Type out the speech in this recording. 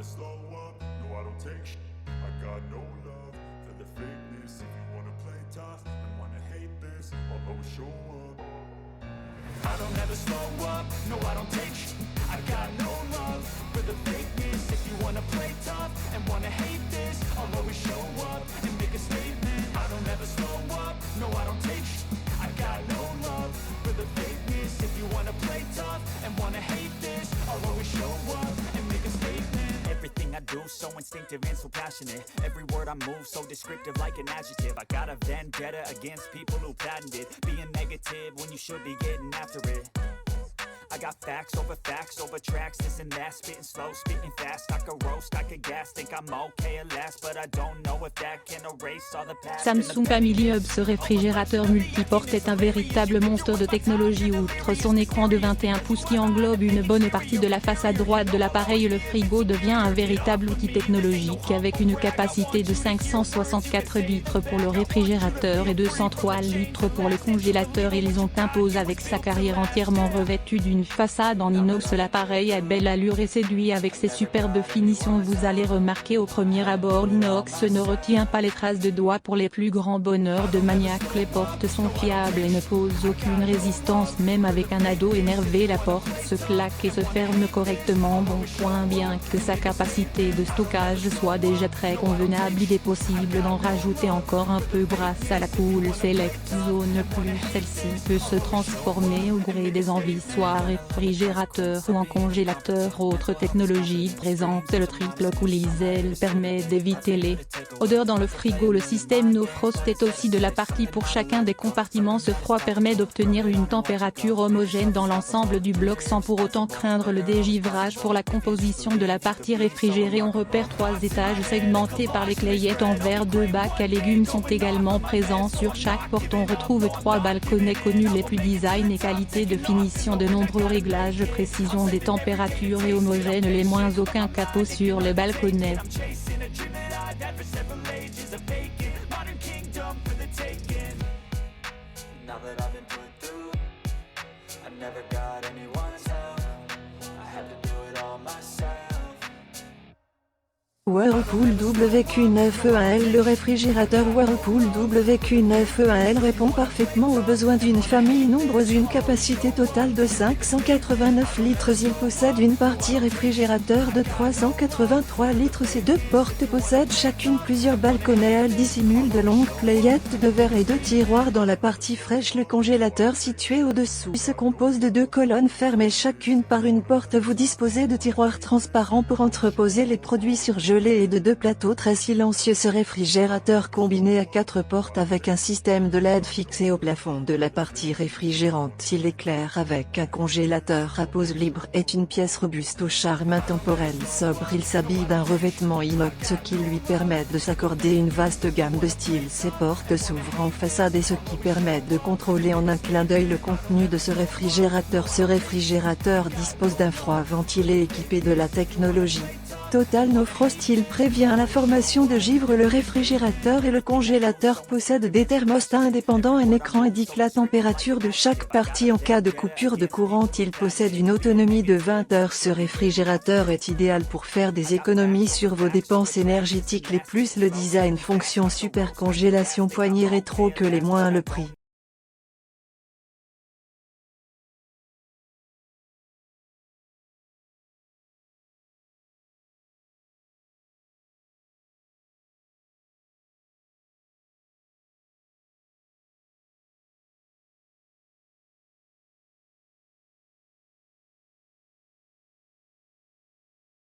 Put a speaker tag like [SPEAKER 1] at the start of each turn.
[SPEAKER 1] never slow up, no I don't take sh**. I got no love for the fakeness. If you wanna play tough and wanna hate this, I'll always show up. I don't ever slow up, no I don't take sh**. I got no love for the fakeness. If you wanna play tough and wanna hate this, I'll always show up and make a statement. I don't ever slow up, no I don't take sh**. I got no love for the fakeness. If you wanna play tough and wanna hate this, I'll always show up and make a statement. Everything I do so instinctive and so passionate. Every word I move so descriptive like an adjective. I got a vendetta against people who patented being negative when you should be getting after it. I got facts over tracks, this and that, spitting slow, spitting fast. I could roast, I could gas, think I'm okay at last, but I don't know if that can erase all the past.
[SPEAKER 2] Samsung Family Hub. Ce réfrigérateur multiporte est un véritable monstre de technologie. Outre son écran de 21 pouces qui englobe une bonne partie de la façade droite de l'appareil, le frigo devient un véritable outil technologique avec une capacité de 564 litres pour le réfrigérateur et 203 litres pour le congélateur. Ils ont imposé avec sa carrière entièrement revêtue d'une façade en inox. L'appareil a belle allure et séduit avec ses superbes finitions. Vous allez remarquer au premier abord, l'inox ne retient pas les traces de doigts pour les plus grands bonheurs de maniaque. Les portes sont fiables et ne posent aucune résistance, même avec un ado énervé la porte se claque et se ferme correctement. Bon point, bien que sa capacité de stockage soit déjà très convenable, il est possible d'en rajouter encore un peu grâce à la Cool Select Zone Plus. Celle-ci peut se transformer au gré des envies, soit réfrigérateur ou en congélateur. Autre technologie présente, le triple coulis. Elle permet d'éviter les odeurs dans le frigo. Le système No Frost est aussi de la partie pour chacun des compartiments. Ce froid permet d'obtenir une température homogène dans l'ensemble du bloc sans pour autant craindre le dégivrage. Pour la composition de la partie réfrigérée, on repère 3 étages segmentés par les clayettes en verre. 2 bacs à légumes sont également présents sur chaque porte. On retrouve 3 balconnets connus les plus design et qualité de finition, de nombreux réglages, précision des températures et homogène les moins. Aucun capot sur le balconnet.
[SPEAKER 3] Whirlpool WQ9E1L. Le réfrigérateur Whirlpool WQ9E1L répond parfaitement aux besoins d'une famille nombreuse. Une capacité totale de 589 litres. Il possède une partie réfrigérateur de 383 litres. Ces 2 portes possèdent chacune plusieurs balconnets. Elles dissimulent de longues playettes de verre et 2 tiroirs dans la partie fraîche. Le congélateur situé au-dessous se compose de 2 colonnes fermées chacune par une porte. Vous disposez de tiroirs transparents pour entreposer les produits surgelés et de 2 plateaux très silencieux. Ce réfrigérateur combiné à 4 portes avec un système de LED fixé au plafond de la partie réfrigérante. Il éclaire avec un congélateur à pose libre. Est une pièce robuste au charme intemporel sobre. Il s'habille d'un revêtement inox, ce qui lui permet de s'accorder une vaste gamme de styles. Ses portes s'ouvrent en façade et ce qui permet de contrôler en un clin d'œil le contenu de ce réfrigérateur. Ce réfrigérateur dispose d'un froid ventilé équipé de la technologie Total No Frost. Il prévient la formation de givre. Le réfrigérateur et le congélateur possèdent des thermostats indépendants. Un écran indique la température de chaque partie en cas de coupure de courant. Il possède une autonomie de 20 heures. Ce réfrigérateur est idéal pour faire des économies sur vos dépenses énergétiques. Les plus le design, fonction super congélation, poignée rétro. Que les moins le prix.